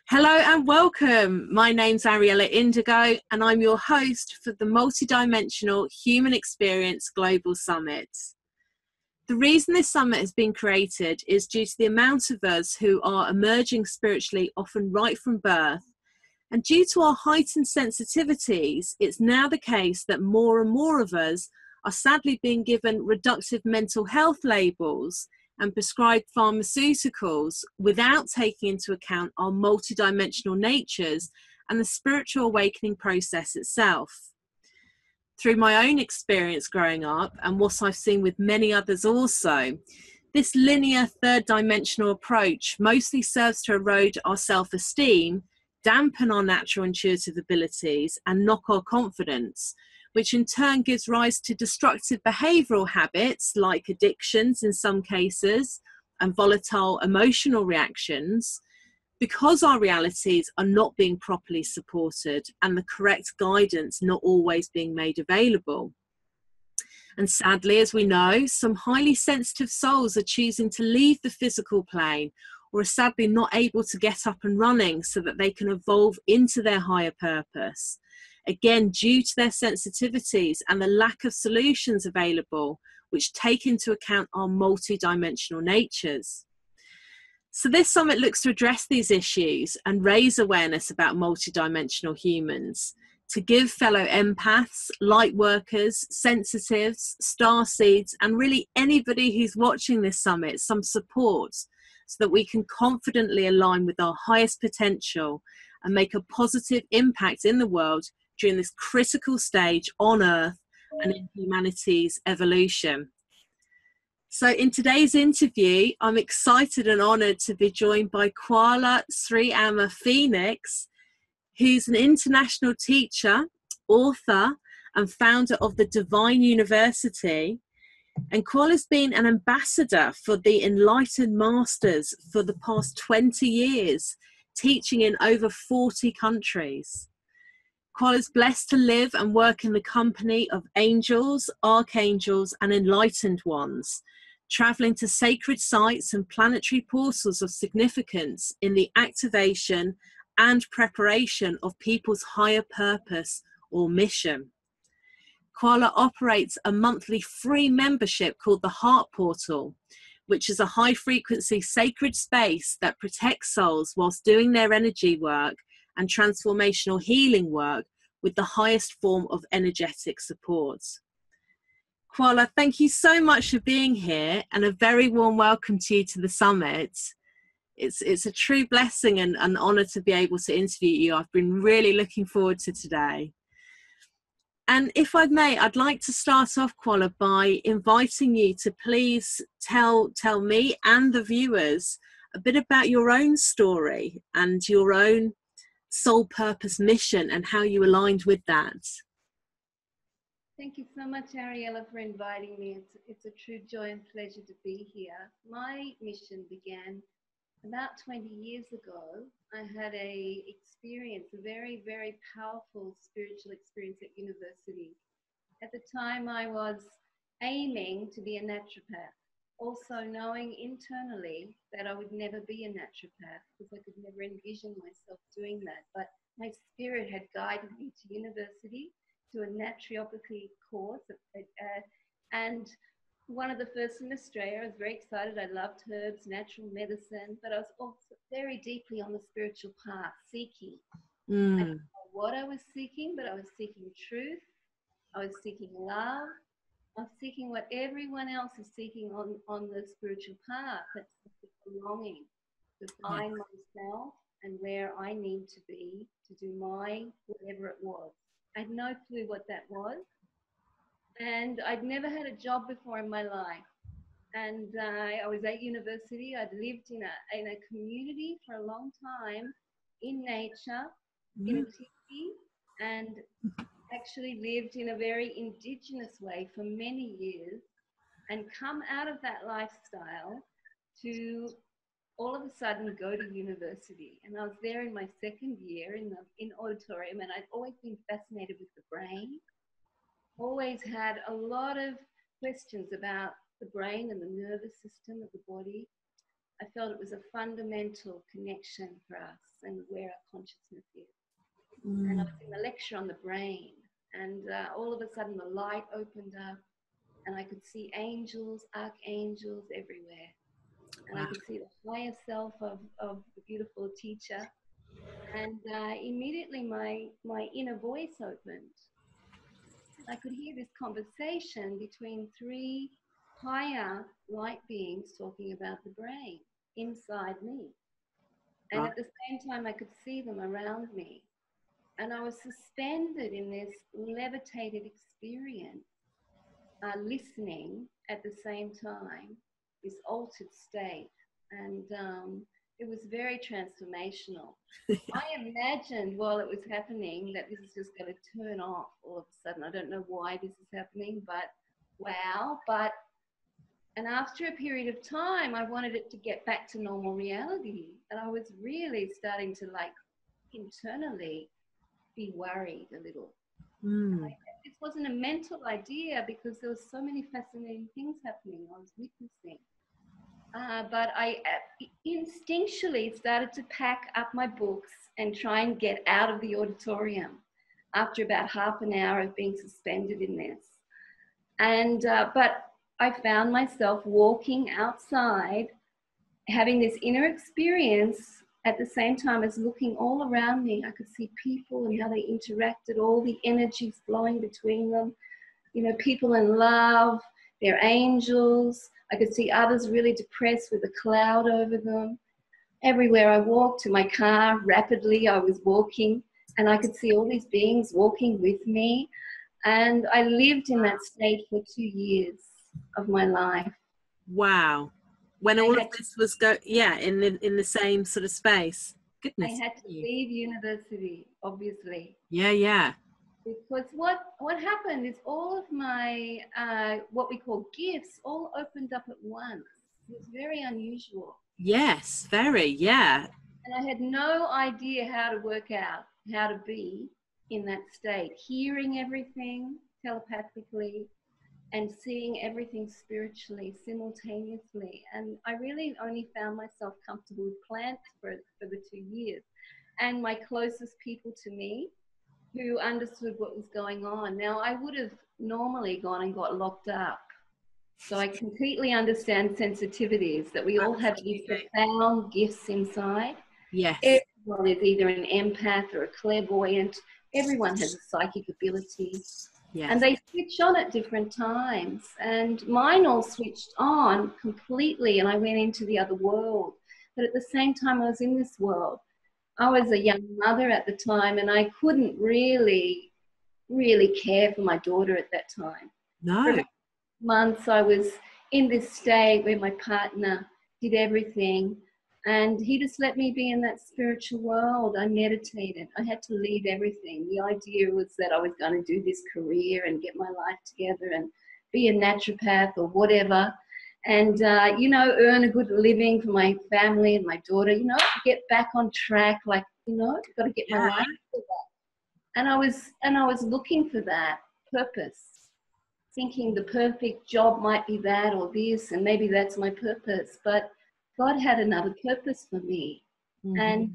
Hello and welcome. My name's Ariella Indigo and I'm your host for the Multidimensional Human Experience Global Summit. The reason this summit has been created is due to the amount of us who are emerging spiritually, often right from birth. And due to our heightened sensitivities, it's now the case that more and more of us are sadly being given reductive mental health labels and prescribed pharmaceuticals without taking into account our multidimensional natures and the spiritual awakening process itself. Through my own experience growing up and what I've seen with many others also, this linear third dimensional approach mostly serves to erode our self-esteem, dampen our natural intuitive abilities and knock our confidence, which in turn gives rise to destructive behavioural habits like addictions in some cases and volatile emotional reactions, because our realities are not being properly supported and the correct guidance not always being made available. And sadly, as we know, some highly sensitive souls are choosing to leave the physical plane or are sadly not able to get up and running so that they can evolve into their higher purpose. Again, due to their sensitivities and the lack of solutions available, which take into account our multidimensional natures. So this summit looks to address these issues and raise awareness about multidimensional humans, to give fellow empaths, light workers, sensitives, starseeds, and really anybody who's watching this summit some support so that we can confidently align with our highest potential and make a positive impact in the world during this critical stage on Earth and in humanity's evolution. So in today's interview, I'm excited and honoured to be joined by Qala Sri Amma Phoenix, who's an international teacher, author, and founder of the Divine University. And Qala's been an ambassador for the Enlightened Masters for the past 20 years, teaching in over 40 countries. Qala's blessed to live and work in the company of angels, archangels, and enlightened ones, traveling to sacred sites and planetary portals of significance in the activation and preparation of people's higher purpose or mission. Qala operates a monthly free membership called the Heart Portal, which is a high-frequency sacred space that protects souls whilst doing their energy work and transformational healing work with the highest form of energetic support. Qala, thank you so much for being here and a very warm welcome to you to the summit. It's a true blessing and an honour to be able to interview you. I've been really looking forward to today. And if I may, I'd like to start off, Qala, by inviting you to please tell me and the viewers a bit about your own story and your own soul purpose mission and how you aligned with that. Thank you so much, Ariella, for inviting me. It's a true joy and pleasure to be here. My mission began about 20 years ago. I had a very, very powerful spiritual experience at university. At the time, I was aiming to be a naturopath, also knowing internally that I would never be a naturopath because I could never envision myself doing that. But my spirit had guided me to university, to a naturopathy course, and one of the first in Australia. I was very excited. I loved herbs, natural medicine, but I was also very deeply on the spiritual path, seeking. I didn't know what I was seeking, but I was seeking truth. I was seeking love. I was seeking what everyone else is seeking on the spiritual path. That's belonging, to find myself and where I need to be to do my whatever it was. I had no clue what that was. And I'd never had a job before in my life. And I was at university. I'd lived in a community for a long time, in nature, in a teepee, and actually lived in a very indigenous way for many years, and come out of that lifestyle to all of a sudden go to university. And I was there in my second year in auditorium, and I'd always been fascinated with the brain. always had a lot of questions about the brain and the nervous system of the body. I felt it was a fundamental connection for us and where our consciousness is. And I was in a lecture on the brain, and all of a sudden the light opened up, and I could see angels, archangels everywhere. And I could see the higher self of the beautiful teacher. And immediately my inner voice opened. I could hear this conversation between three higher light beings talking about the brain inside me. And at the same time, I could see them around me. And I was suspended in this levitated experience, listening at the same time, this altered state. And it was very transformational. I imagined while it was happening that this is just going to turn off all of a sudden. I don't know why this is happening, but wow. And after a period of time, I wanted it to get back to normal reality. And I was really starting to, like, internally be worried a little. This wasn't a mental idea because there was so many fascinating things happening I was witnessing. But I instinctually started to pack up my books and try and get out of the auditorium after about half an hour of being suspended in this. And but I found myself walking outside, having this inner experience at the same time as looking all around me. I could see people and how they interacted, all the energies flowing between them, you know, people in love, they're angels. I could see others really depressed with a cloud over them. Everywhere I walked to my car, rapidly I was walking, and I could see all these beings walking with me. And I lived in that state for 2 years of my life. Wow. When all of this was in the same sort of space. Goodness. I had to leave university, obviously. Yeah. Because what happened is all of my, what we call gifts, all opened up at once. It was very unusual. Yes, very, yeah. And I had no idea how to work out how to be in that state, hearing everything telepathically and seeing everything spiritually simultaneously. And I really only found myself comfortable with plants for the 2 years. And my closest people to me who understood what was going on. Now, I would have normally gone and got locked up. So I completely understand sensitivities, that we all have these profound gifts inside. Yes. Everyone is either an empath or a clairvoyant. Everyone has a psychic ability. Yes. And they switch on at different times. And mine all switched on completely, and I went into the other world. But at the same time I was in this world, I was a young mother at the time, and I couldn't really care for my daughter at that time. No. For about months I was in this state where my partner did everything, and he just let me be in that spiritual world. I meditated. I had to leave everything. The idea was that I was going to do this career and get my life together and be a naturopath or whatever, and you know, earn a good living for my family and my daughter, you know, get back on track, like, you know, got to get my life together. And I was looking for that purpose, thinking the perfect job might be that or this, and maybe that's my purpose. But God had another purpose for me. Mm-hmm. And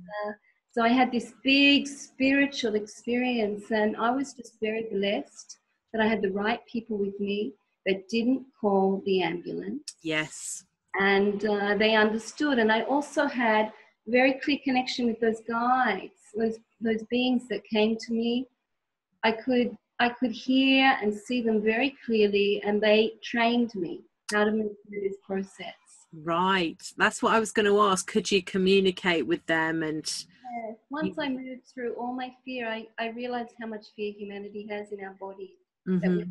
so I had this big spiritual experience, and I was just very blessed that I had the right people with me that didn't call the ambulance. Yes. And they understood. And I also had very clear connection with those guides, those beings that came to me. I could hear and see them very clearly, and they trained me how to move through this process. Right. That's what I was going to ask. Could you communicate with them? And yes. Once I moved through all my fear, I realized how much fear humanity has in our body. Mm-hmm. That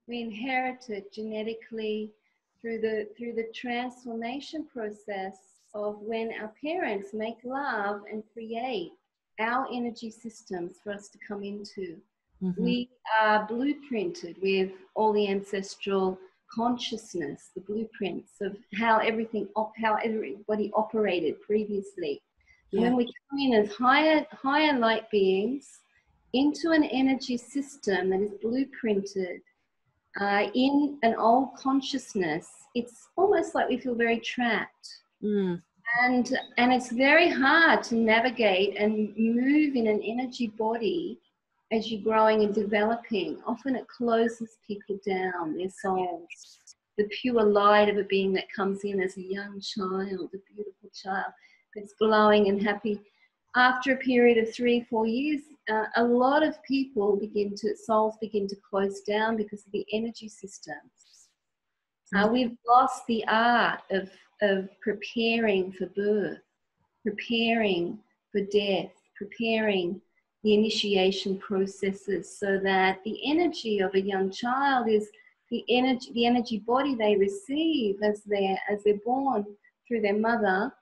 we inherit it genetically through the transformation process of when our parents make love and create our energy systems for us to come into. Mm-hmm. We are blueprinted with all the ancestral consciousness, the blueprints of how everybody operated previously. Yeah. When we come in as higher light beings, into an energy system that is blueprinted in an old consciousness, it's almost like we feel very trapped. Mm. And it's very hard to navigate and move in an energy body as you're growing and developing. Often it closes people down, their souls. The pure light of a being that comes in as a young child, a beautiful child that's glowing and happy. After a period of 3-4 years, a lot of people souls begin to close down because of the energy systems. We've lost the art of preparing for birth, preparing for death, preparing the initiation processes, so that the energy of a young child is the energy body they receive as they're born through their mother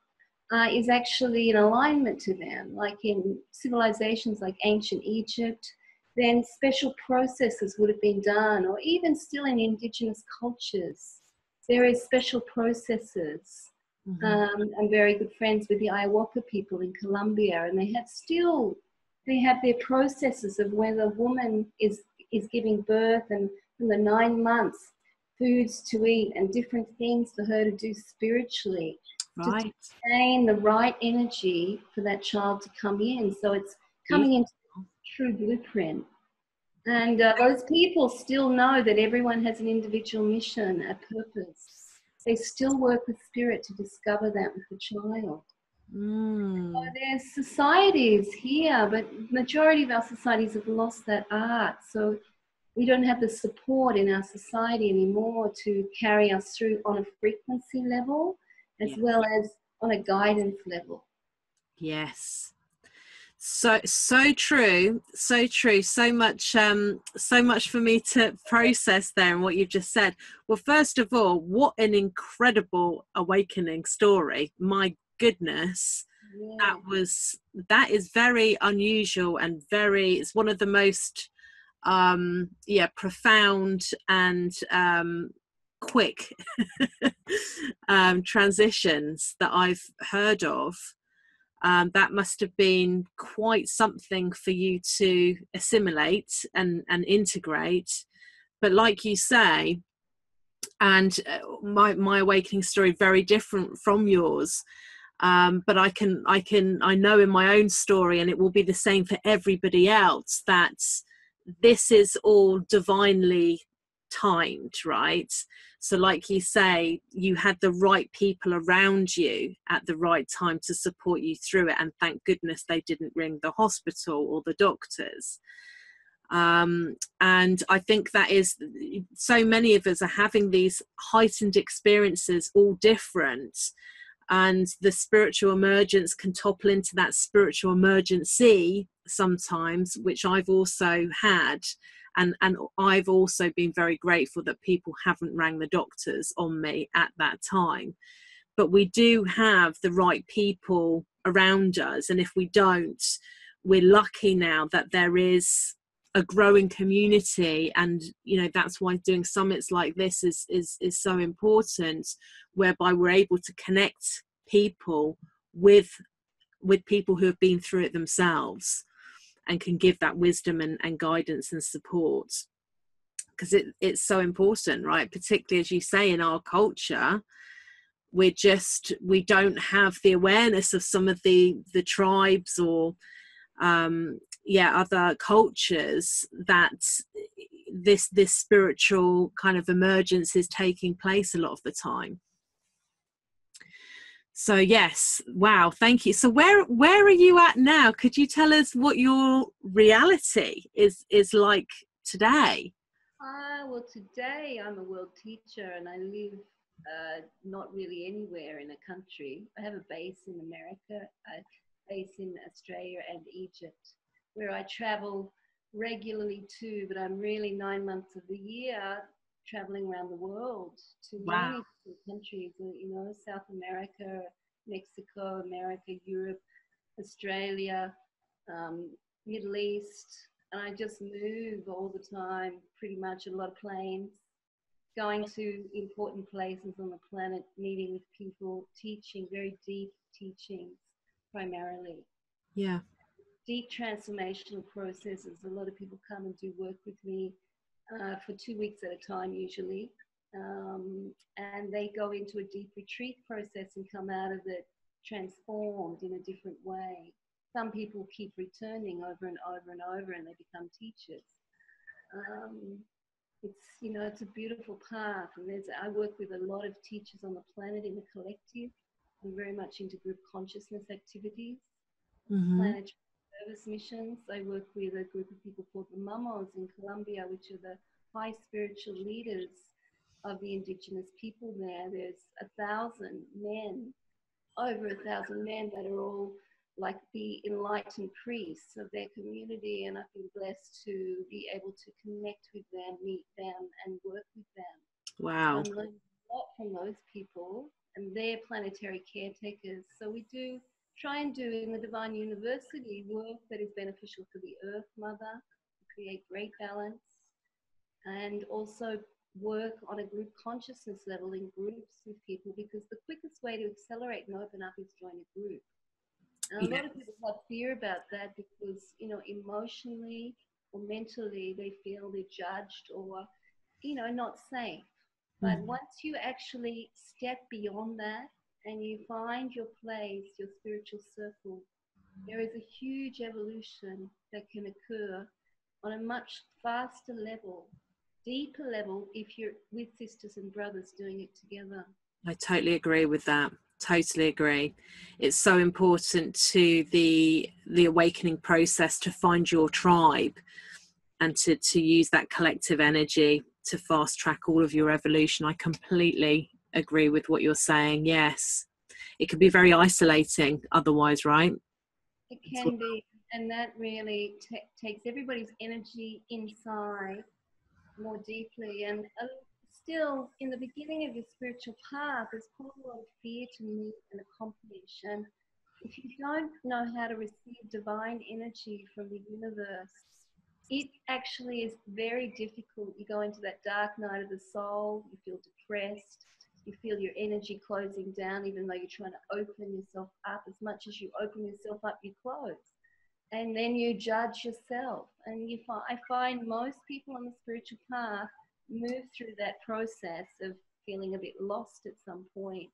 is actually in alignment to them. Like in civilizations like ancient Egypt, then special processes would have been done, or even still in indigenous cultures, there is special processes. I'm very good friends with the Ayahuasca people in Colombia, and they have their processes of when the woman is giving birth, and from the 9 months, foods to eat and different things for her to do spiritually. Right. To sustain the right energy for that child to come in. So it's coming into true blueprint. And those people still know that everyone has an individual mission, a purpose. They still work with spirit to discover that with the child. So there's societies here, but majority of our societies have lost that art. So we don't have the support in our society anymore to carry us through on a frequency level, as well as on a guidance level. Yes. So true, so true. So much for me to process there in what you've just said. Well, first of all, what an incredible awakening story. My goodness. Yeah. That is very unusual, and it's one of the most profound and quick transitions that I've heard of. That must have been quite something for you to assimilate and integrate. But like you say, and my awakening story very different from yours. But I know in my own story, and it will be the same for everybody else, that this is all divinely timed, right? So like you say, you had the right people around you at the right time to support you through it, and thank goodness they didn't ring the hospital or the doctors. And I think that is, so many of us are having these heightened experiences, all different, and the spiritual emergence can topple into that spiritual emergency sometimes, which I've also had. And I've also been very grateful that people haven't rang the doctors on me at that time. But we do have the right people around us. And if we don't, we're lucky now that there is a growing community. And, you know, that's why doing summits like this is so important, whereby we're able to connect people with people who have been through it themselves, and can give that wisdom and guidance and support, because it's so important, right? Particularly, as you say, in our culture, we don't have the awareness of some of the tribes or other cultures that this spiritual kind of emergence is taking place a lot of the time. So yes, wow, thank you. So where are you at now? Could you tell us what your reality is like today? Well, today I'm a world teacher, and I live not really anywhere in a country. I have a base in America, a base in Australia and Egypt, where I travel regularly to, but I'm really 9 months of the year traveling around the world to many different countries, you know, South America, Mexico, America, Europe, Australia, Middle East. And I just move all the time, pretty much, a lot of planes, going to important places on the planet, meeting with people, teaching, very deep teachings primarily. Yeah. deep transformational processes. A lot of people come and do work with me for 2 weeks at a time usually. And they go into a deep retreat process and come out of it transformed in a different way. Some people keep returning over and over and over, and they become teachers. It's a beautiful path, and I work with a lot of teachers on the planet in the collective. I'm very much into group consciousness activities, planetary service missions. I work with a group of people called the Mamos in Colombia, which are the high spiritual leaders of the indigenous people there. There's 1,000 men, over 1,000 men that are all like the enlightened priests of their community, and I've been blessed to be able to connect with them, meet them, and work with them. Wow. So I'm learning a lot from those people, and they're planetary caretakers. So we do try and do in the Divine University work that is beneficial for the Earth Mother, create great balance, and also work on a group consciousness level in groups with people, because the quickest way to accelerate and open up is join a group. And a lot of people have fear about that because, emotionally or mentally they feel they're judged or, not safe. But once you actually step beyond that and you find your place, your spiritual circle, there is a huge evolution that can occur on a much faster level, deeper level, if you're with sisters and brothers doing it together. I totally agree with that. Totally agree. It's so important to the awakening process to find your tribe and to use that collective energy to fast track all of your evolution. I completely agree with what you're saying. Yes. It can be very isolating otherwise, right? It can be, and that really takes everybody's energy inside more deeply. And still, in the beginning of your spiritual path, there's quite a lot of fear to meet and accomplish. And if you don't know how to receive divine energy from the universe, it actually is very difficult. You go into that dark night of the soul, you feel depressed, you feel your energy closing down, even though you're trying to open yourself up. As much as you open yourself up, you close. And then you judge yourself. And I find most people on the spiritual path move through that process of feeling a bit lost at some point,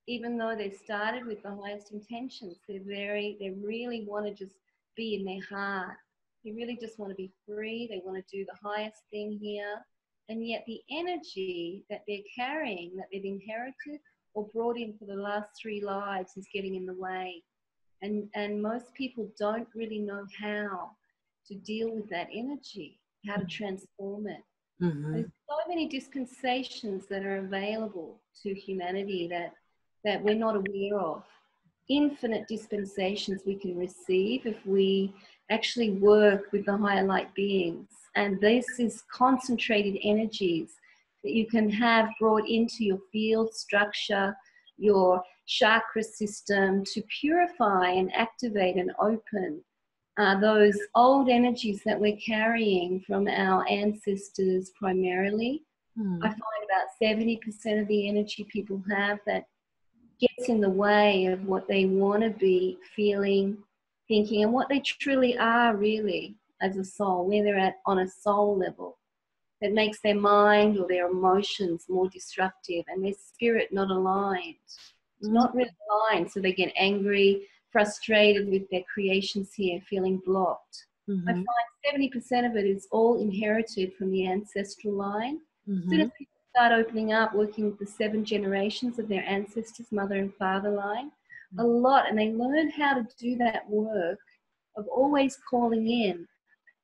even though they started with the highest intentions. They really want to just be in their heart. They really just want to be free. They want to do the highest thing here. And yet the energy that they're carrying, that they've inherited or brought in for the last 3 lives, is getting in the way. And most people don't really know how to deal with that energy, how to transform it. There's so many dispensations that are available to humanity that we're not aware of. Infinite dispensations we can receive if we actually work with the higher light beings. And this is concentrated energies that you can have brought into your field structure, your chakra system, to purify and activate and open those old energies that we're carrying from our ancestors primarily. I find about 70% of the energy people have that gets in the way of what they want to be feeling, thinking, and what they truly are really as a soul, where they're at on a soul level. That makes their mind or their emotions more disruptive and their spirit not aligned. Not really aligned, so they get angry, frustrated with their creations here, feeling blocked. I find 70% of it is all inherited from the ancestral line. As soon as people start opening up, working with the 7 generations of their ancestors, mother and father line, a lot, and they learn how to do that work of always calling in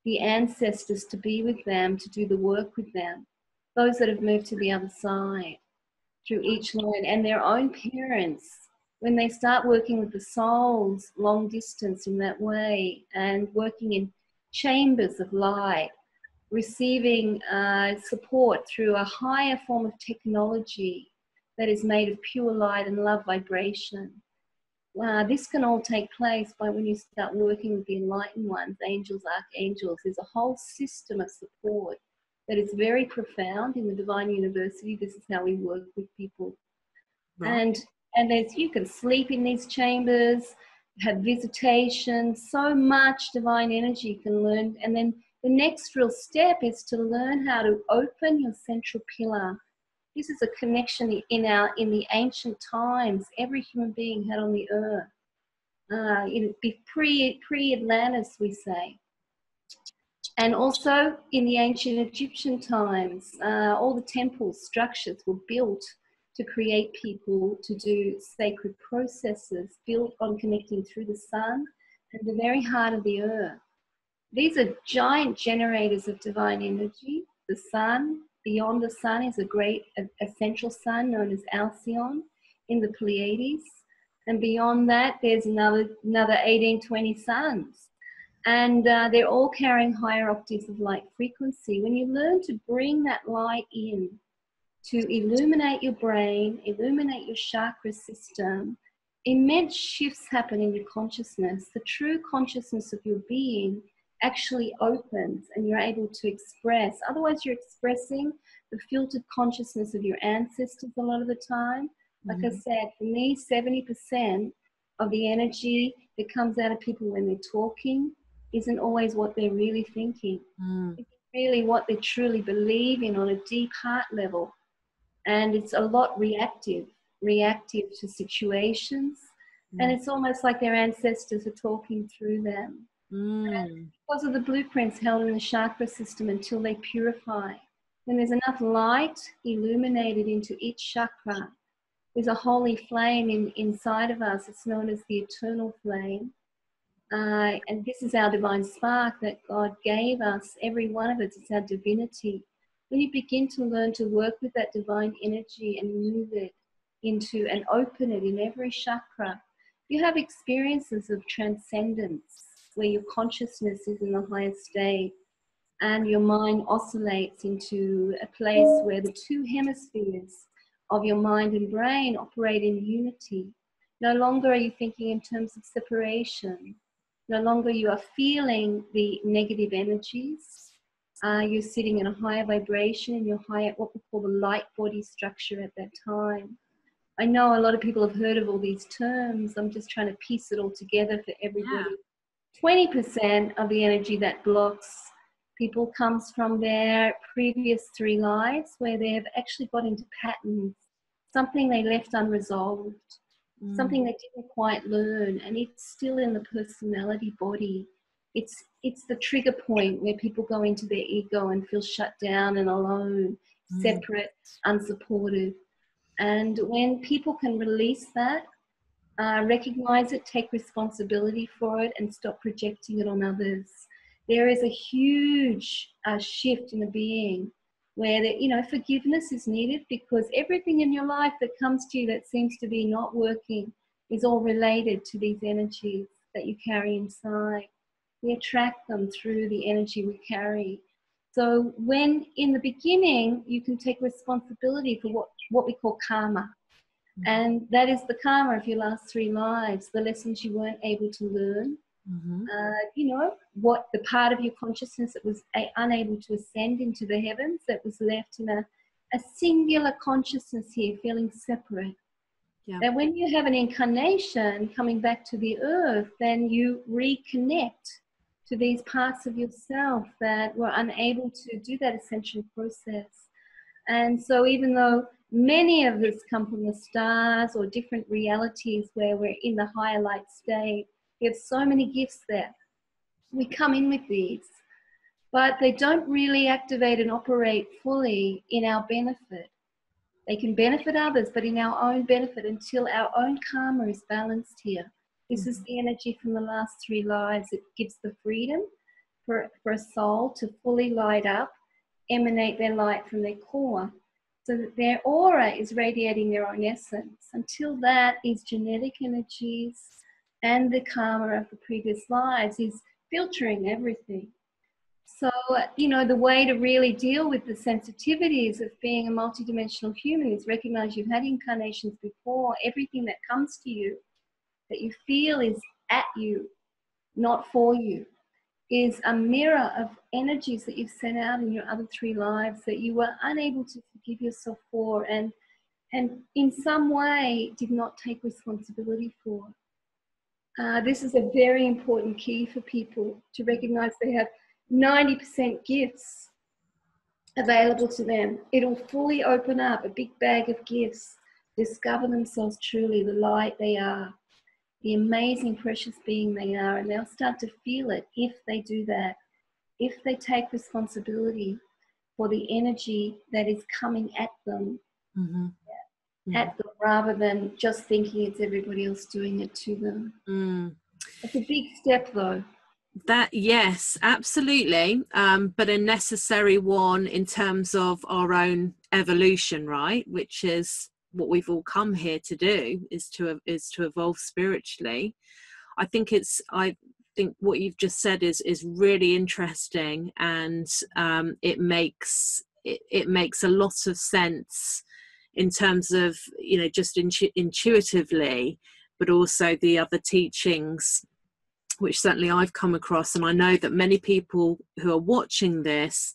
the ancestors to be with them, to do the work with them, those that have moved to the other side through each line, and their own parents, when they start working with the souls long distance in that way and working in chambers of light, receiving support through a higher form of technology that is made of pure light and love vibration. This can all take place by when you start working with the enlightened ones, angels, archangels. There's a whole system of support that is very profound in the Divine University. This is how we work with people. Right. And you can sleep in these chambers. have visitation, so much divine energy you can learn. And then the next real step is to learn how to open your central pillar. This is a connection in the ancient times every human being had on the earth. Pre-Atlantis, we say. And also in the ancient Egyptian times, all the temple structures were built to create people to do sacred processes built on connecting through the sun and the very heart of the earth. These are giant generators of divine energy. The sun, beyond the sun, is a great essential sun known as Alcyon in the Pleiades. And beyond that, there's another 18, 20 suns. And they're all carrying higher octaves of light frequency. When you learn to bring that light in, to illuminate your brain, illuminate your chakra system, immense shifts happen in your consciousness. The true consciousness of your being actually opens and you're able to express. Otherwise, you're expressing the filtered consciousness of your ancestors a lot of the time. Like I said, for me, 70% of the energy that comes out of people when they're talking isn't always what they're really thinking. It's really what they truly believe in on a deep heart level. And it's a lot reactive to situations. And it's almost like their ancestors are talking through them. And because of the blueprints held in the chakra system until they purify. When there's enough light illuminated into each chakra, there's a holy flame inside of us. It's known as the eternal flame. And this is our divine spark that God gave us. Every one of us is our divinity. When you begin to learn to work with that divine energy and move it into and open it in every chakra, you have experiences of transcendence where your consciousness is in the highest state and your mind oscillates into a place where the two hemispheres of your mind and brain operate in unity. No longer are you thinking in terms of separation. No longer you are feeling the negative energies. You're sitting in a higher vibration in your higher, what we call the light body structure at that time. I know a lot of people have heard of all these terms. I'm just trying to piece it all together for everybody. 20% of the energy that blocks people comes from their previous 3 lives where they've actually got into patterns, something they left unresolved, something they didn't quite learn, and it's still in the personality body. It's the trigger point where people go into their ego and feel shut down and alone, separate, unsupported. And when people can release that, recognize it, take responsibility for it, and stop projecting it on others, there is a huge shift in the being where forgiveness is needed, because everything in your life that comes to you that seems to be not working is all related to these energies that you carry inside. We attract them through the energy we carry. So when in the beginning you can take responsibility for what we call karma, and that is the karma of your last 3 lives, the lessons you weren't able to learn. What the part of your consciousness that was unable to ascend into the heavens, that was left in a singular consciousness here, feeling separate. That when you have an incarnation coming back to the earth, then you reconnect to these parts of yourself that were unable to do that ascension process. And so even though many of us come from the stars or different realities where we're in the higher light state, we have so many gifts there. We come in with these, but they don't really activate and operate fully in our benefit. They can benefit others, but in our own benefit until our own karma is balanced here. This is the energy from the last 3 lives. It gives the freedom for a soul to fully light up, emanate their light from their core, so that their aura is radiating their own essence. Until that is genetic energies and the karma of the previous lives is filtering everything. So, the way to really deal with the sensitivities of being a multidimensional human is recognize you've had incarnations before. Everything that comes to you, that you feel is at you, not for you, is a mirror of energies that you've sent out in your other 3 lives that you were unable to forgive yourself for and in some way did not take responsibility for. This is a very important key for people to recognize they have 90% gifts available to them. It'll fully open up a big bag of gifts, discover themselves truly, the light they are, the amazing, precious being they are, and they'll start to feel it if they do that, if they take responsibility for the energy that is coming at them, at them, rather than just thinking it's everybody else doing it to them. It's a big step, though. That, yes, absolutely, but a necessary one in terms of our own evolution, right? Which is what we've all come here to do, is to evolve spiritually. I think what you've just said is really interesting, and it makes a lot of sense in terms of, you know, just intuitively, but also the other teachings which certainly I've come across, and I know that many people who are watching this,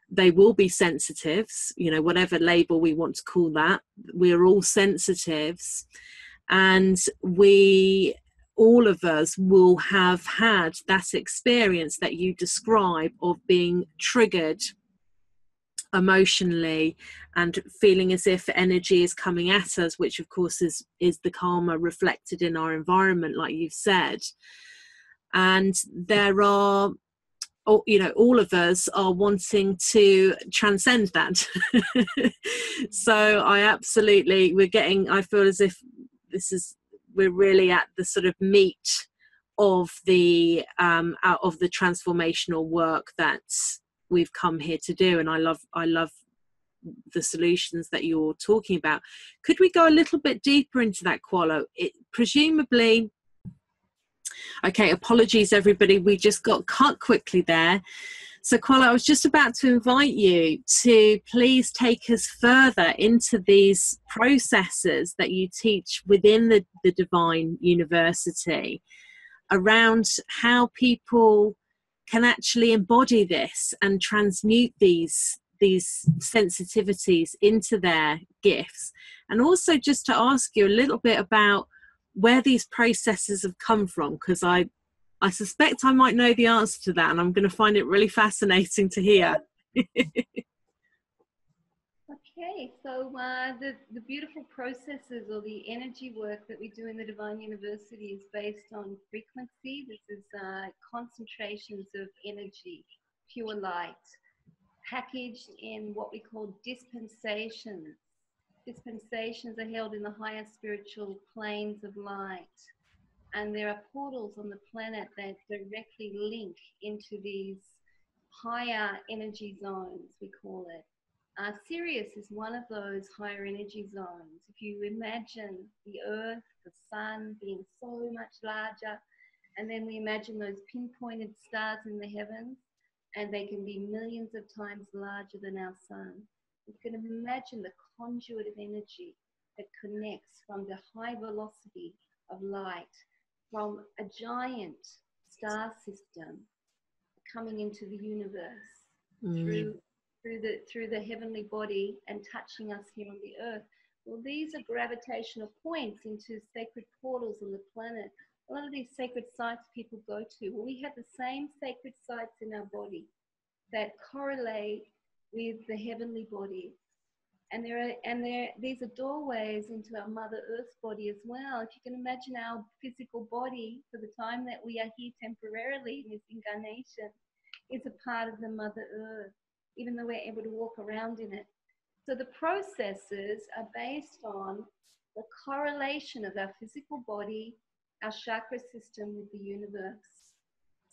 they will be sensitives, you know, whatever label we want to call that. We're all sensitives, and all of us will have had that experience that you describe of being triggered emotionally and feeling as if energy is coming at us, which of course is the karma reflected in our environment, like you've said. And there are, you know, all of us are wanting to transcend that. So I feel as if we're really at the sort of meat of the transformational work that we've come here to do. And I love the solutions that you're talking about. Could we go a little bit deeper into that, Qala? Presumably, okay, apologies everybody, we just got cut quickly there. So Qala, I was just about to invite you to please take us further into these processes that you teach within the Divine University around how people can actually embody this and transmute these sensitivities into their gifts. And also just to ask you a little bit about where these processes have come from, because I suspect I might know the answer to that, and I'm going to find it really fascinating to hear. Okay, so the beautiful processes or the energy work that we do in the Divine University is based on frequency. This is concentrations of energy, pure light, packaged in what we call dispensations. Dispensations are held in the higher spiritual planes of light. And there are portals on the planet that directly link into these higher energy zones, we call it. Sirius is one of those higher energy zones. If you imagine the Earth, the Sun being so much larger, and then we imagine those pinpointed stars in the heavens, and they can be millions of times larger than our Sun. You can imagine the conduit of energy that connects from the high velocity of light from a giant star system coming into the universe through the heavenly body and touching us here on the earth. Well, these are gravitational points into sacred portals on the planet. A lot of these sacred sites people go to, well, we have the same sacred sites in our body that correlate with the heavenly bodies. And these are doorways into our Mother Earth body as well. If you can imagine our physical body for the time that we are here temporarily in this incarnation, it's a part of the Mother Earth, even though we're able to walk around in it. So the processes are based on the correlation of our physical body, our chakra system with the universe.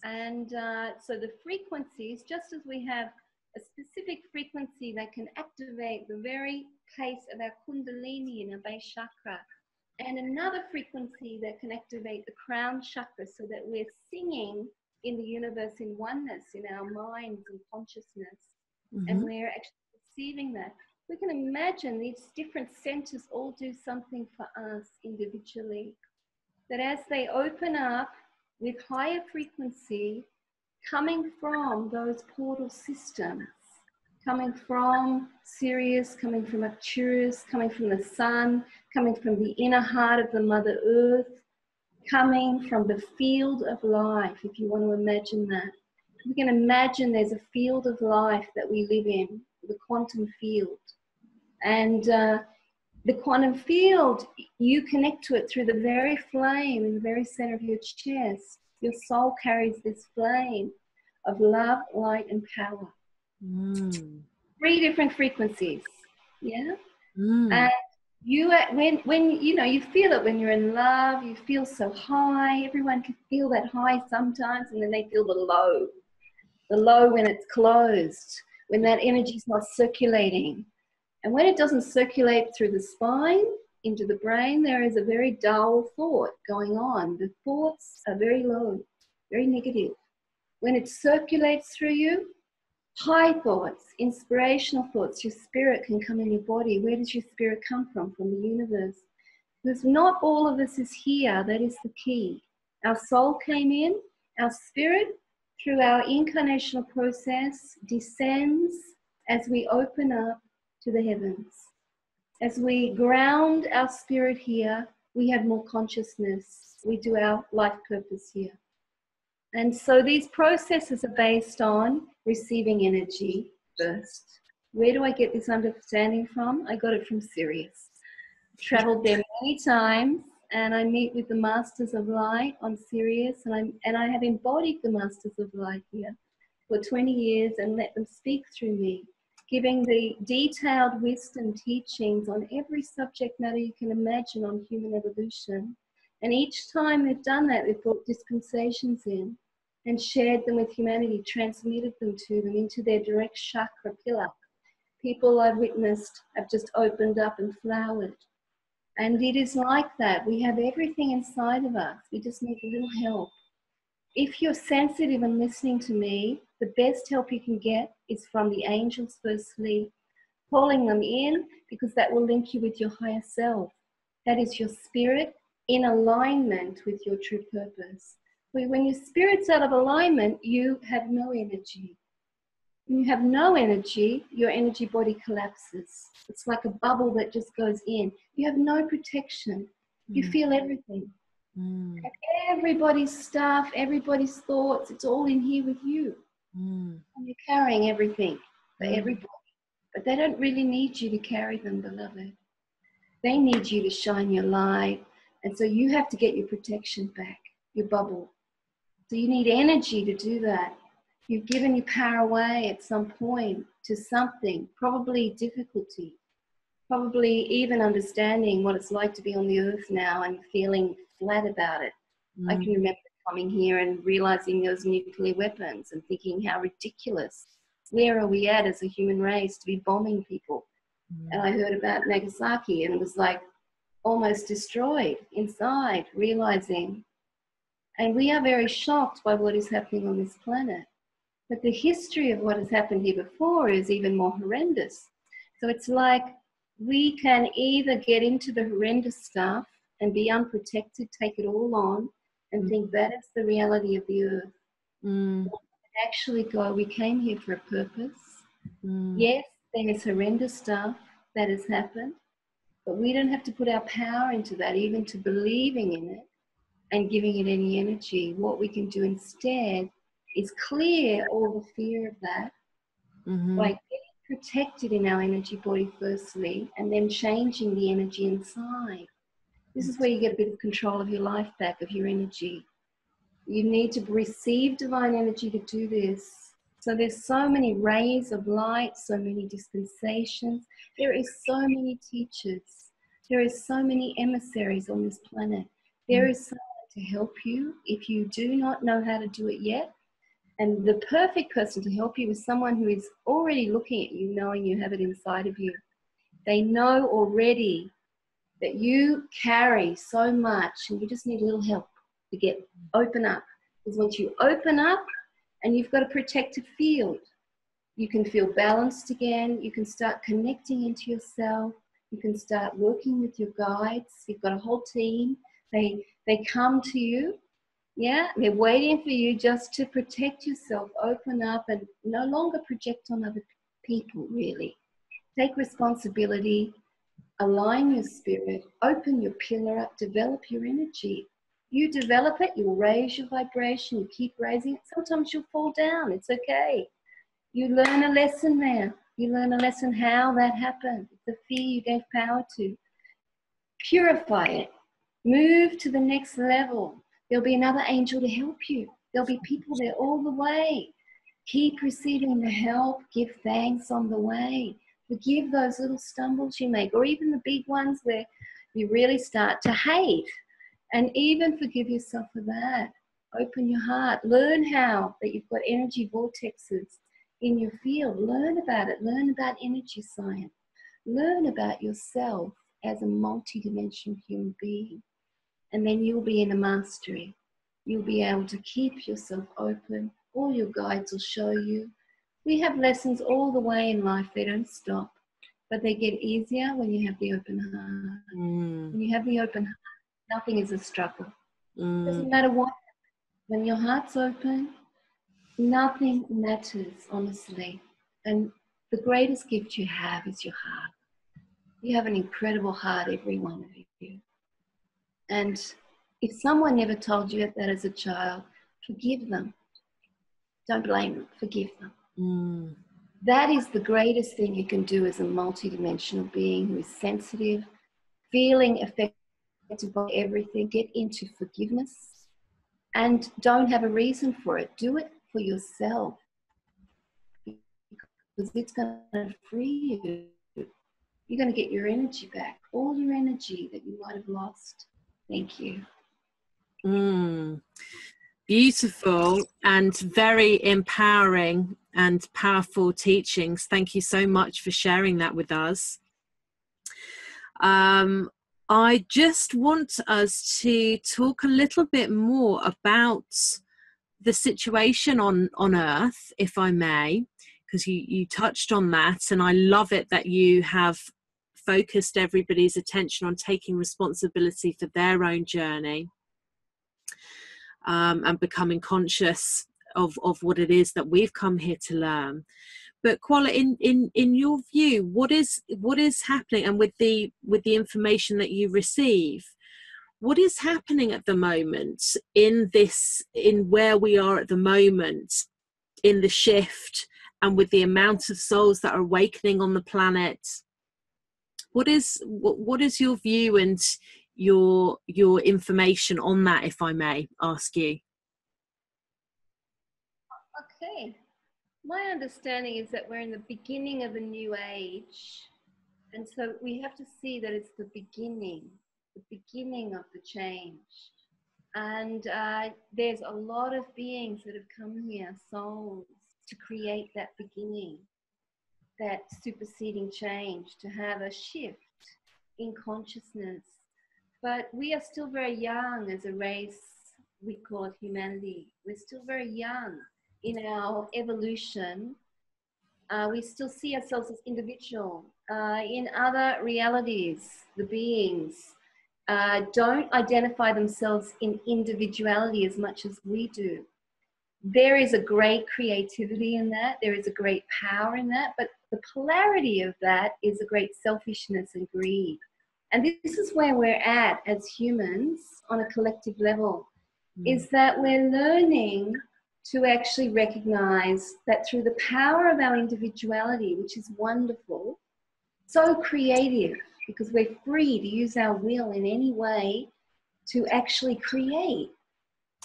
And so the frequencies, just as we have a specific frequency that can activate the very place of our kundalini in our base chakra, and another frequency that can activate the crown chakra, so that we're singing in the universe in oneness in our minds and consciousness, and we're actually receiving that. We can imagine these different centers all do something for us individually, that as they open up with higher frequency, coming from those portal systems, coming from Sirius, coming from Arcturus, coming from the Sun, coming from the inner heart of the Mother Earth, coming from the field of life, if you want to imagine that. We can imagine there's a field of life that we live in, the quantum field. And the quantum field, you connect to it through the very flame in the very center of your chest. Your soul carries this flame of love, light, and power. 3 different frequencies. Yeah? And you, when you know, you feel it when you're in love, you feel so high. Everyone can feel that high sometimes, and then they feel the low when it's closed, when that energy is not circulating. And when it doesn't circulate through the spine into the brain, there is a very dull thought going on. The thoughts are very low, very negative. When it circulates through you, high thoughts, inspirational thoughts, your spirit can come in your body. Where does your spirit come from? From the universe. Because not all of us is here. That is the key. Our soul came in, our spirit, through our incarnational process, descends as we open up to the heavens. As we ground our spirit here, we have more consciousness. We do our life purpose here. And so these processes are based on receiving energy first. Where do I get this understanding from? I got it from Sirius. Traveled there many times, and I meet with the Masters of Light on Sirius, and I have embodied the Masters of Light here for 20 years and let them speak through me, giving the detailed wisdom teachings on every subject matter you can imagine on human evolution. And each time they've done that, they've brought dispensations in and shared them with humanity, transmitted them to them into their direct chakra pillar. People I've witnessed have just opened up and flowered. And it is like that. We have everything inside of us. We just need a little help. If you're sensitive and listening to me, the best help you can get is from the angels firstly, calling them in, because that will link you with your higher self. That is your spirit in alignment with your true purpose. When your spirit's out of alignment, you have no energy. When you have no energy, your energy body collapses. It's like a bubble that just goes in. You have no protection. You feel everything. Everybody's stuff, everybody's thoughts, it's all in here with you. And you're carrying everything for everybody. But they don't really need you to carry them, beloved. They need you to shine your light. And so you have to get your protection back, your bubble. So you need energy to do that. You've given your power away at some point to something, probably difficulty, probably even understanding what it's like to be on the earth now and feeling flat about it. I can remember coming here and realizing there was nuclear weapons and thinking how ridiculous. Where are we at as a human race to be bombing people? And I heard about Nagasaki and it was like almost destroyed inside, realizing. And we are very shocked by what is happening on this planet. But the history of what has happened here before is even more horrendous. So it's like we can either get into the horrendous stuff and be unprotected, take it all on, and think that is the reality of the earth. Or actually go, we came here for a purpose. Yes, there is horrendous stuff that has happened, but we don't have to put our power into that, even to believing in it and giving it any energy. What we can do instead is clear all the fear of that by getting protected in our energy body firstly, and then changing the energy inside. This is where you get a bit of control of your life back, of your energy. You need to receive divine energy to do this. So there's so many rays of light, so many dispensations. There is so many teachers. There is so many emissaries on this planet. There is someone to help you if you do not know how to do it yet. And the perfect person to help you is someone who is already looking at you, knowing you have it inside of you. They know already that you carry so much and you just need a little help to open up. Because once you open up and you've got a protected field, you can feel balanced again. You can start connecting into yourself. You can start working with your guides. You've got a whole team. They come to you. Yeah, they're waiting for you just to protect yourself, open up and no longer project on other people, really. Take responsibility, align your spirit, open your pillar up, develop your energy. You develop it, you'll raise your vibration, you keep raising it. Sometimes you'll fall down, it's okay. You learn a lesson there. You learn a lesson how that happened. The fear you gave power to. Purify it. Move to the next level. There'll be another angel to help you. There'll be people there all the way. Keep receiving the help. Give thanks on the way. Forgive those little stumbles you make, or even the big ones where you really start to hate. And even forgive yourself for that. Open your heart. Learn how that you've got energy vortexes in your field. Learn about it. Learn about energy science. Learn about yourself as a multi-dimensional human being. And then you'll be in a mastery. You'll be able to keep yourself open. All your guides will show you. We have lessons all the way in life. They don't stop. But they get easier when you have the open heart. When you have the open heart, nothing is a struggle. Doesn't matter what. When your heart's open, nothing matters, honestly. And the greatest gift you have is your heart. You have an incredible heart, every one of you. And if someone never told you that as a child, forgive them. Don't blame them, forgive them. That is the greatest thing you can do as a multidimensional being who is sensitive, feeling affected by everything. Get into forgiveness and don't have a reason for it. Do it for yourself because it's going to free you. You're going to get your energy back, all your energy that you might have lost. Thank you. Beautiful and very empowering and powerful teachings. Thank you so much for sharing that with us. I just want us to talk a little bit more about the situation on Earth, if I may, because you touched on that, and I love it that you have focused everybody's attention on taking responsibility for their own journey. And becoming conscious of what it is that we've come here to learn. But Qala, in your view, what is happening, and with the information that you receive, what is happening at the moment in where we are at the moment in the shift, and with the amount of souls that are awakening on the planet? What is your view and your information on that, if I may ask you? Okay. My understanding is that we're in the beginning of a new age. And so we have to see that it's the beginning of the change. And there's a lot of beings that have come here, souls, to create that beginning, that superseding change, to have a shift in consciousness. But we are still very young as a race. We call it humanity. We're still very young in our evolution. We still see ourselves as individual. In other realities, the beings don't identify themselves in individuality as much as we do. There is a great creativity in that. There is a great power in that. But the polarity of that is a great selfishness and greed. And this is where we're at as humans on a collective level, is that we're learning to actually recognize that through the power of our individuality, which is wonderful, so creative, because we're free to use our will in any way to actually create.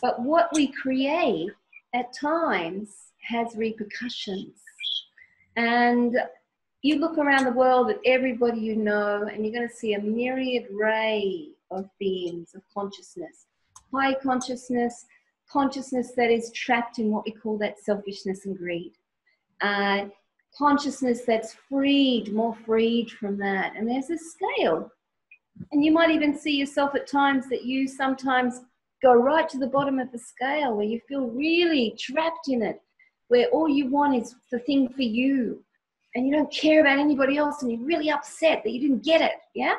But what we create at times has repercussions. And you look around the world at everybody you know, and you're going to see a myriad array of beings, of consciousness. High consciousness, consciousness that is trapped in what we call that selfishness and greed. Consciousness that's freed, more freed from that. And there's a scale. And you might even see yourself at times that you sometimes go right to the bottom of the scale, where you feel really trapped in it, where all you want is the thing for you. And you don't care about anybody else, and you're really upset that you didn't get it, yeah?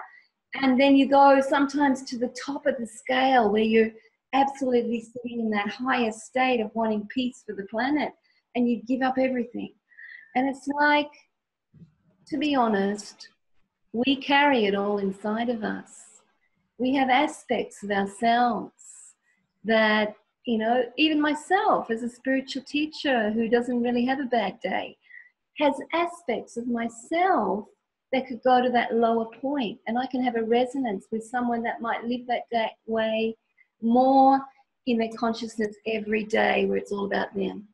And then you go sometimes to the top of the scale, where you're absolutely sitting in that highest state of wanting peace for the planet, and you give up everything. And it's like, to be honest, we carry it all inside of us. We have aspects of ourselves that, you know, even myself as a spiritual teacher who doesn't really have a bad day, has aspects of myself that could go to that lower point, and I can have a resonance with someone that might live that way more in their consciousness every day, where it's all about them.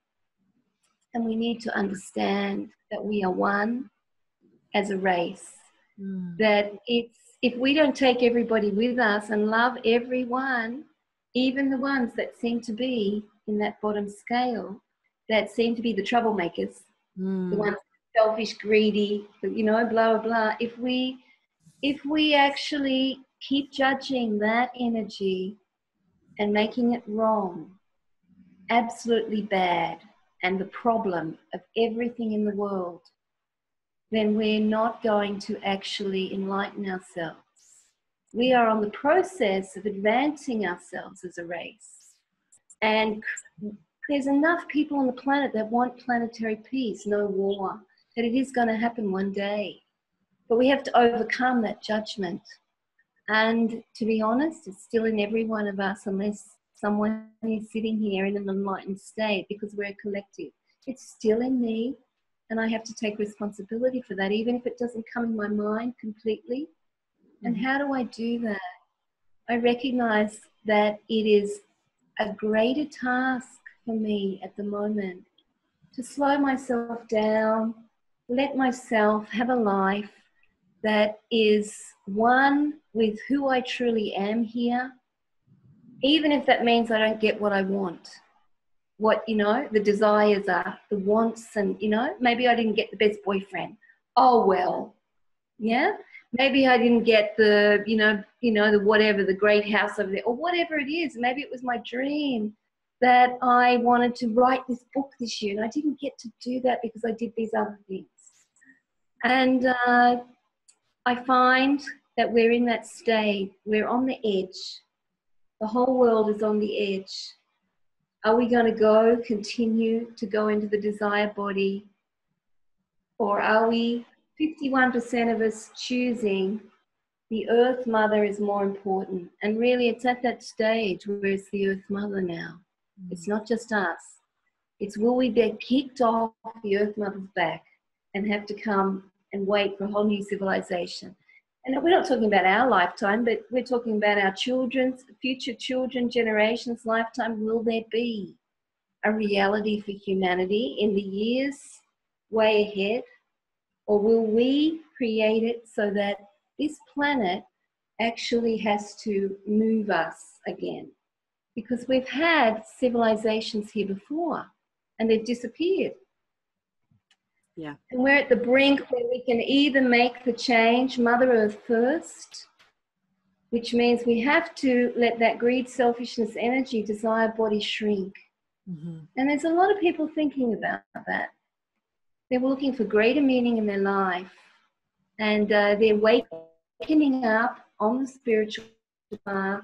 And we need to understand that we are one as a race. That if we don't take everybody with us and love everyone, even the ones that seem to be in that bottom scale, that seem to be the troublemakers, the ones selfish, greedy, you know, blah, blah, blah. If we actually keep judging that energy and making it wrong, absolutely bad, and the problem of everything in the world, then we're not going to actually enlighten ourselves. We are on the process of advancing ourselves as a race. And there's enough people on the planet that want planetary peace, no war, that it is going to happen one day. But we have to overcome that judgment. And to be honest, it's still in every one of us, unless someone is sitting here in an enlightened state, because we're a collective. It's still in me, and I have to take responsibility for that, even if it doesn't come in my mind completely. And how do I do that? I recognize that it is a greater task for me at the moment to slow myself down, let myself have a life that is one with who I truly am here, even if that means I don't get what I want, what, you know, the desires are, the wants, and, you know, maybe I didn't get the best boyfriend. Oh, well, yeah. Maybe I didn't get the, the whatever, the great house over there, or whatever it is. Maybe it was my dream that I wanted to write this book this year, and I didn't get to do that because I did these other things. And I find that we're in that state. We're on the edge. The whole world is on the edge. Are we going to continue to go into the desire body? Or are we, 51% of us, choosing the Earth Mother is more important? And really, it's at that stage where it's the Earth Mother now. It's not just us. It's will we get kicked off the Earth Mother's back and have to come and wait for a whole new civilization? And we're not talking about our lifetime, but we're talking about our children's, future children, generations' lifetime. Will there be a reality for humanity in the years way ahead? Or will we create it so that this planet actually has to move us again? Because we've had civilizations here before and they've disappeared. Yeah. And we're at the brink where we can either make the change, Mother Earth first, which means we have to let that greed, selfishness, energy, desire body shrink. And there's a lot of people thinking about that. They're looking for greater meaning in their life, and they're wakening up on the spiritual path,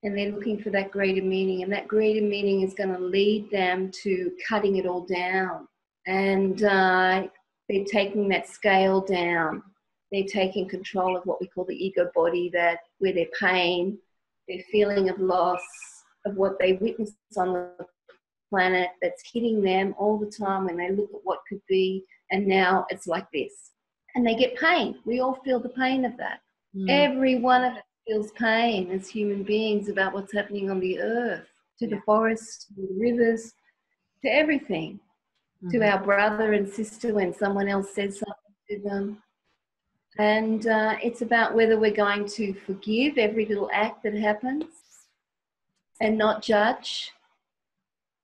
and they're looking for that greater meaning, and that greater meaning is going to lead them to cutting it all down. And they're taking that scale down. They're taking control of what we call the ego body, that where their pain, their feeling of loss, of what they witness on the planet that's hitting them all the time when they look at what could be, and now it's like this. And they get pain. We all feel the pain of that. Every one of us feels pain as human beings about what's happening on the earth, to the forests, to the rivers, to everything, to our brother and sister when someone else says something to them. And it's about whether we're going to forgive every little act that happens and not judge,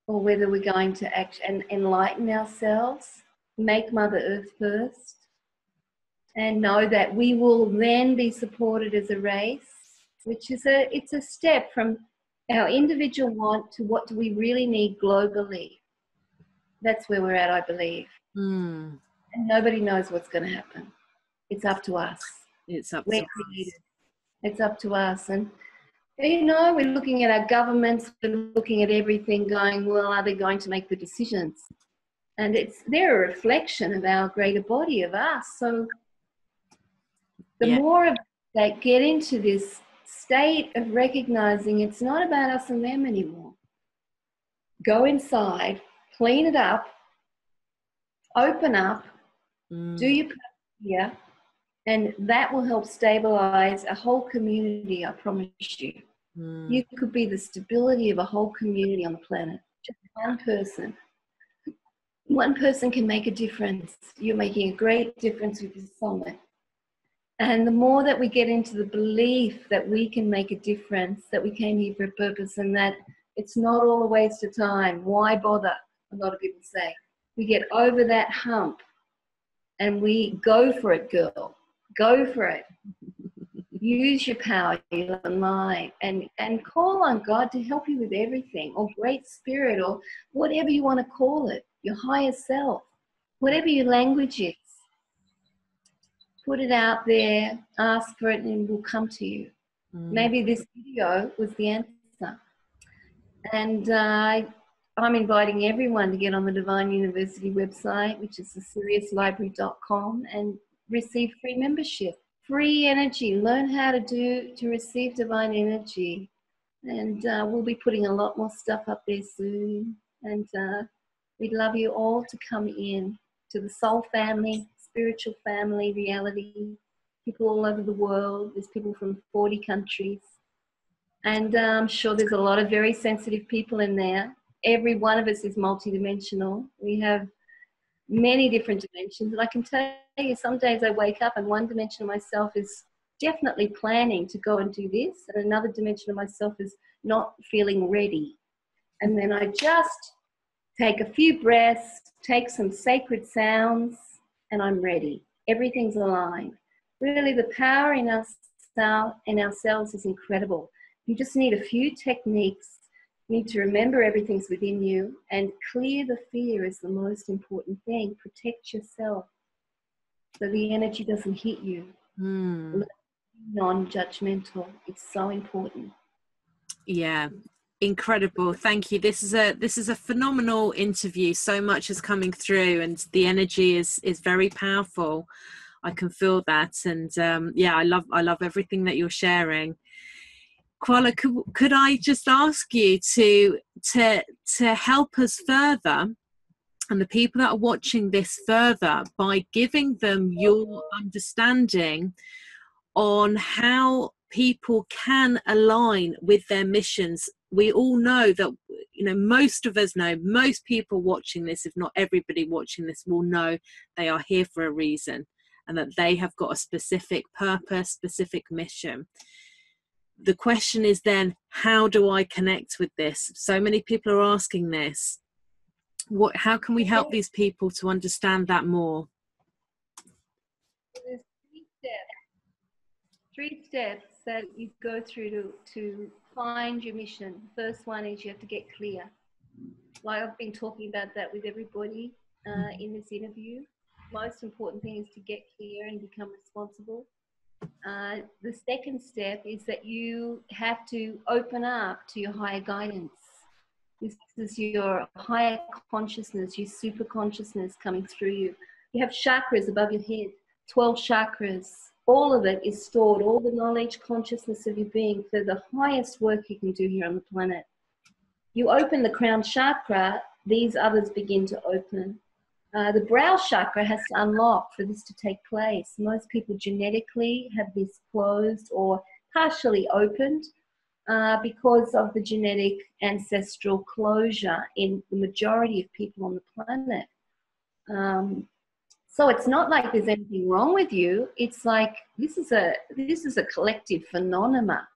or whether we're going to act and enlighten ourselves, make Mother Earth first, and know that we will then be supported as a race, which is it's a step from our individual want to what do we really need globally. That's where we're at, I believe. And nobody knows what's going to happen. It's up to us. It's up We're to creative. It's up to us. And you know, we're looking at our governments, we're looking at everything going, well, are they going to make the decisions? And they're a reflection of our greater body, of us. So the more of that get into this state of recognizing it's not about us and them anymore. Go inside, clean it up, open up, do your part here, and that will help stabilize a whole community, I promise you. You could be the stability of a whole community on the planet. Just one person. One person can make a difference. You're making a great difference with this summit. And the more that we get into the belief that we can make a difference, that we came here for a purpose, and that it's not all a waste of time, why bother? A lot of people say. We get over that hump and we go for it, girl. Go for it. Use your power, your light, and call on God to help you with everything, or Great Spirit, or whatever you want to call it, your higher self, whatever your language is. Put it out there, ask for it, and it will come to you. Maybe this video was the answer. And I'm inviting everyone to get on the Divine University website, which is thesiriuslibrary.com, and receive free membership. Free energy. Learn how to receive divine energy. And we'll be putting a lot more stuff up there soon. And we'd love you all to come in to the soul family, spiritual family, reality. People all over the world. There's people from 40 countries. And I'm sure there's a lot of very sensitive people in there. Every one of us is multidimensional. We have many different dimensions. And I can tell you, some days I wake up and one dimension of myself is definitely planning to go and do this. And another dimension of myself is not feeling ready. And then I just take a few breaths, take some sacred sounds, and I'm ready. Everything's aligned. Really, the power in us, in ourselves is incredible. You just need a few techniques. You need to remember everything's within you, and clear the fear is the most important thing. Protect yourself so the energy doesn't hit you. Non-judgmental. It's so important. Yeah, incredible. Thank you. This is a phenomenal interview. So much is coming through, and the energy is very powerful. I can feel that, and yeah, I love everything that you're sharing. Qala, could I just ask you to help us further, and the people that are watching this further, by giving them your understanding on how people can align with their missions? We all know that, most of us know, most people watching this, if not everybody watching this, will know they are here for a reason, and that they have got a specific purpose, specific mission. The question is then, how do I connect with this? So many people are asking this. How can we help these people to understand that more? There's three steps that you go through to find your mission. The first one is you have to get clear. Like I've been talking about that with everybody in this interview. Most important thing is to get clear and become responsible. The second step is that you have to open up to your higher guidance. This is your higher consciousness, your super consciousness coming through you. You have chakras above your head, 12 chakras. All of it is stored, all the knowledge, consciousness of your being for the highest work you can do here on the planet. You open the crown chakra, these others begin to open. The brow chakra has to unlock for this to take place. Most people genetically have this closed or partially opened because of the genetic ancestral closure in the majority of people on the planet. So it's not like there's anything wrong with you. It's like this is a collective phenomenon.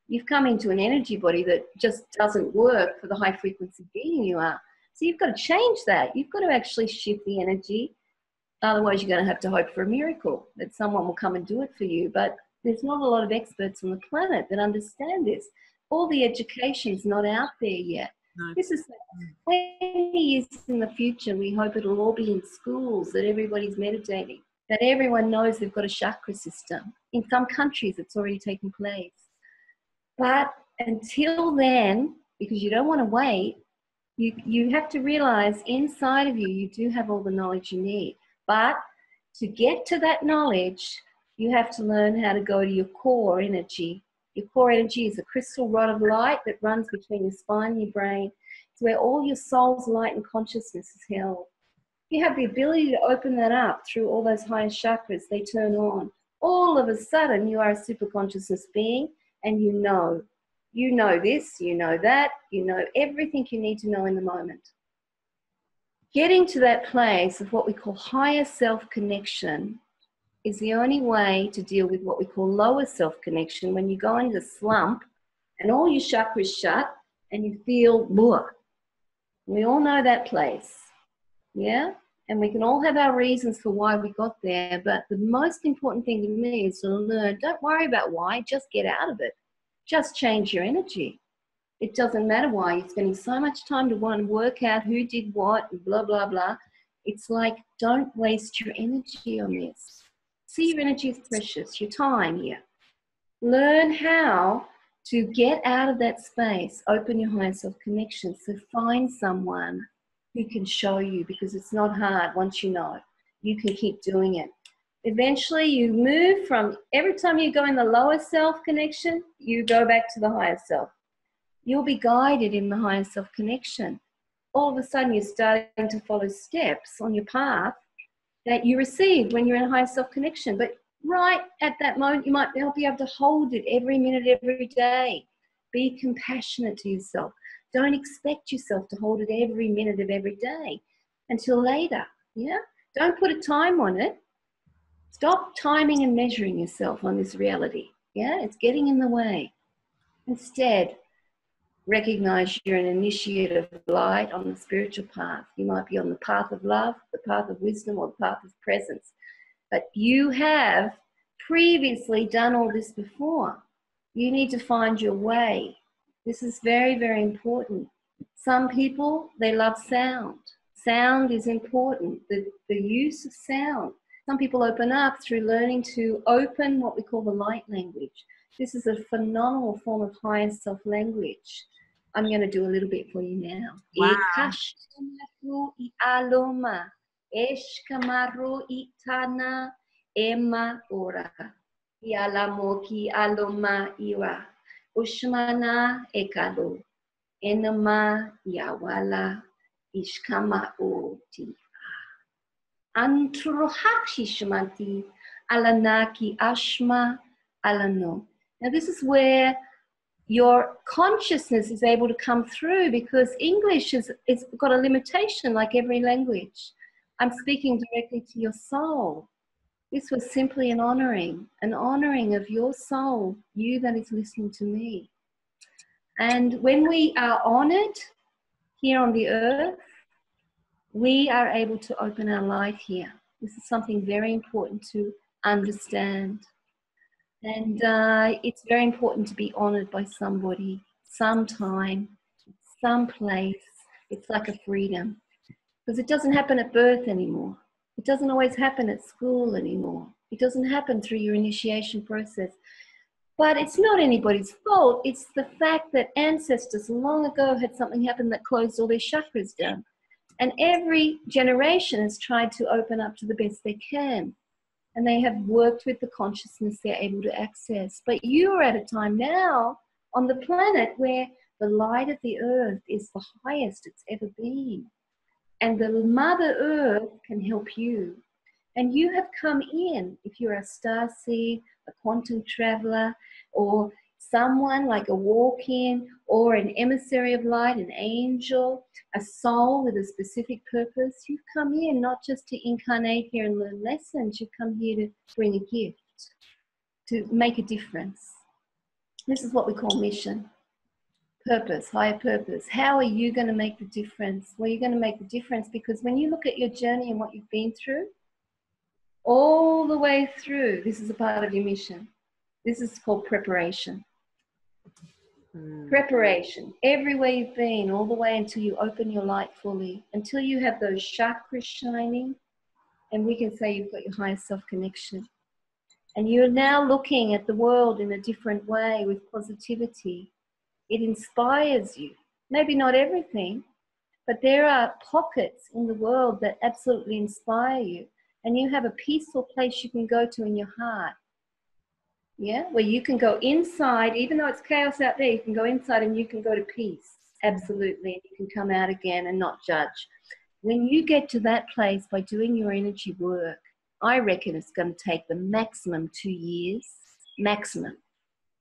You've come into an energy body that just doesn't work for the high frequency being you are. So you've got to change that. You've got to actually shift the energy. Otherwise, you're going to have to hope for a miracle that someone will come and do it for you. But there's not a lot of experts on the planet that understand this. All the education's not out there yet. No. This is 20 years in the future. We hope it'll all be in schools, that everybody's meditating, that everyone knows they've got a chakra system. In some countries, it's already taken place. But until then, because you don't want to wait, you have to realize inside of you, you do have all the knowledge you need. But to get to that knowledge, you have to learn how to go to your core energy Your core energy is a crystal rod of light that runs between your spine and your brain. It's where all your soul's light and consciousness is held. You have the ability to open that up through all those higher chakras. They turn on. All of a sudden, you are a super consciousness being, and you know. You know this, you know that, you know everything you need to know in the moment. Getting to that place of what we call higher self-connection is the only way to deal with what we call lower self-connection, when you go into a slump and all your chakras shut and you feel blah. We all know that place, yeah? And we can all have our reasons for why we got there, but the most important thing to me is to learn, don't worry about why, just get out of it. Just change your energy. It doesn't matter why. You're spending so much time to want to work out who did what and blah, blah, blah. It's like, don't waste your energy on this. See, your energy is precious, your time here. Learn how to get out of that space, open your higher self-connection. So find someone who can show you, because it's not hard once you know. You can keep doing it. Eventually you move from, every time you go in the lower self-connection, you go back to the higher self. You'll be guided in the higher self-connection. All of a sudden you're starting to follow steps on your path that you received when you're in a higher self-connection. But right at that moment, you might not be able to hold it every minute, every day. Be compassionate to yourself. Don't expect yourself to hold it every minute of every day until later, yeah? Don't put a time on it. Stop timing and measuring yourself on this reality, yeah? It's getting in the way. Instead, recognize you're an initiate of light on the spiritual path. You might be on the path of love, the path of wisdom, or the path of presence. But you have previously done all this before. You need to find your way. This is very, very important. Some people, they love sound. Sound is important, the use of sound. Some people open up through learning to open what we call the light language. This is a phenomenal form of higher self-language. I'm going to do a little bit for you now. Wow. Ekashamaru I aloma, eshkamaru itana, ema ora, yalamoki aloma iwa, ushmana ekalo, enama yawala, ishkama oti. Antruhakshishmanti alanaki ashma alano. Now this is where your consciousness is able to come through, because English is got a limitation like every language. I'm speaking directly to your soul. This was simply an honoring of your soul, you that is listening to me. And when we are honored here on the earth, we are able to open our light here. This is something very important to understand. And it's very important to be honored by somebody, sometime, someplace. It's like a freedom. Because it doesn't happen at birth anymore. It doesn't always happen at school anymore. It doesn't happen through your initiation process. But it's not anybody's fault. It's the fact that ancestors long ago had something happen that closed all their chakras down. And every generation has tried to open up to the best they can. And they have worked with the consciousness they're able to access. But you are at a time now on the planet where the light of the earth is the highest it's ever been. And the Mother Earth can help you. And you have come in, if you're a starseed, a quantum traveler, or someone like a walk-in, or an emissary of light, an angel, a soul with a specific purpose. You've come here not just to incarnate here and learn lessons, you've come here to bring a gift, to make a difference. This is what we call mission. Purpose, higher purpose. How are you going to make the difference? Well, you're going to make the difference because when you look at your journey and what you've been through, all the way through, this is a part of your mission. This is called preparation. Preparation. Everywhere you've been, all the way until you open your light fully, until you have those chakras shining, and we can say you've got your higher self-connection. And you're now looking at the world in a different way with positivity. It inspires you. Maybe not everything, but there are pockets in the world that absolutely inspire you. And you have a peaceful place you can go to in your heart. Yeah, where you can go inside, even though it's chaos out there, you can go inside and you can go to peace. Absolutely. And you can come out again and not judge. When you get to that place by doing your energy work, I reckon it's going to take the maximum 2 years, maximum,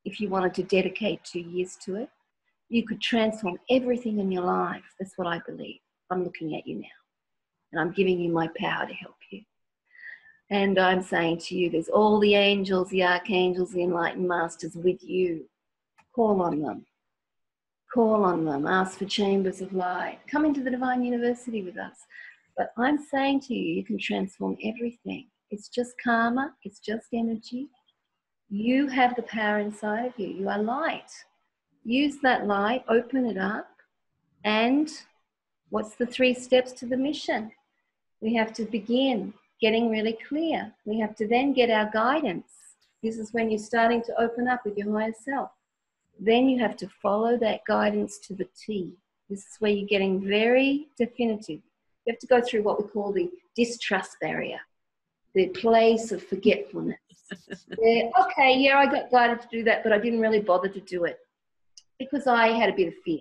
if you wanted to dedicate 2 years to it. You could transform everything in your life. That's what I believe. I'm looking at you now, and I'm giving you my power to help you. And I'm saying to you, there's all the angels, the archangels, the enlightened masters with you. Call on them. Call on them. Ask for chambers of light. Come into the Divine University with us. But I'm saying to you, you can transform everything. It's just karma. It's just energy. You have the power inside of you. You are light. Use that light, open it up. And what's the 3 steps to the mission? We have to begin getting really clear. We have to then get our guidance. This is when you're starting to open up with your higher self. Then you have to follow that guidance to the T. This is where you're getting very definitive. You have to go through what we call the distrust barrier, the place of forgetfulness. Okay, yeah, I got guided to do that, but I didn't really bother to do it because I had a bit of fear.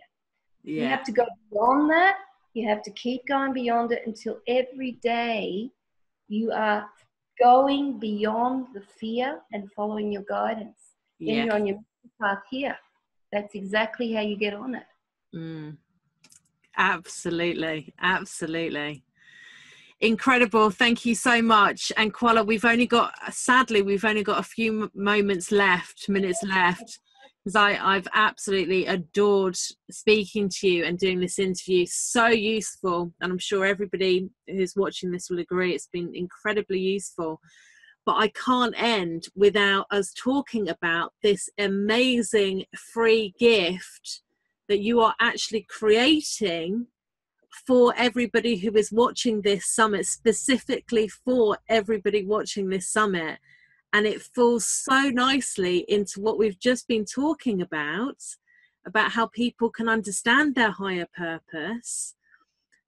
Yeah. You have to go beyond that. You have to keep going beyond it until every day you are going beyond the fear and following your guidance. Yeah. Then you're on your path here. That's exactly how you get on it. Absolutely. Absolutely. Incredible. Thank you so much. And Qala, sadly, we've only got a few minutes left, because I've absolutely adored speaking to you and doing this interview. So useful. And I'm sure everybody who's watching this will agree it's been incredibly useful. But I can't end without us talking about this amazing free gift that you are actually creating for everybody who is watching this summit, specifically for everybody watching this summit. And it falls so nicely into what we've just been talking about how people can understand their higher purpose.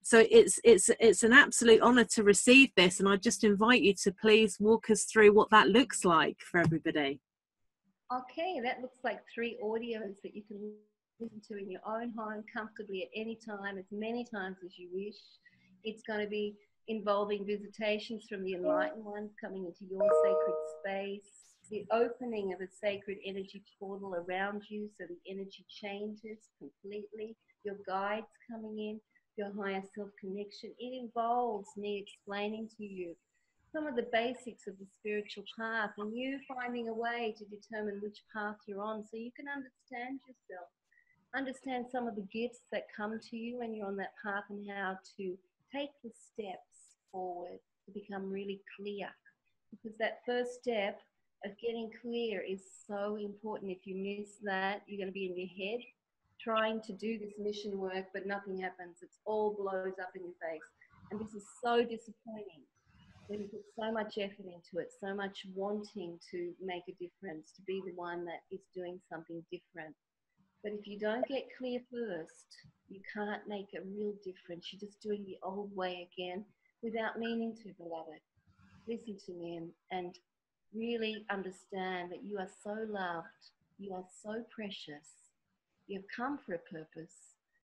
So it's an absolute honor to receive this, and I just invite you to please walk us through what that looks like for everybody. Okay, that looks like 3 audios that you can listen to in your own home comfortably at any time, as many times as you wish. It's going to be involving visitations from the enlightened ones coming into your sacred space, the opening of a sacred energy portal around you so the energy changes completely, your guides coming in, your higher self connection. It involves me explaining to you some of the basics of the spiritual path and you finding a way to determine which path you're on so you can understand yourself, understand some of the gifts that come to you when you're on that path and how to take the steps forward to become really clear. Because that first step of getting clear is so important. If you miss that, you're going to be in your head trying to do this mission work, but nothing happens. It all blows up in your face. And this is so disappointing when you put so much effort into it, so much wanting to make a difference, to be the one that is doing something different. But if you don't get clear first, you can't make a real difference. You're just doing the old way again without meaning to, beloved. Listen to me and really understand that you are so loved. You are so precious. You have come for a purpose.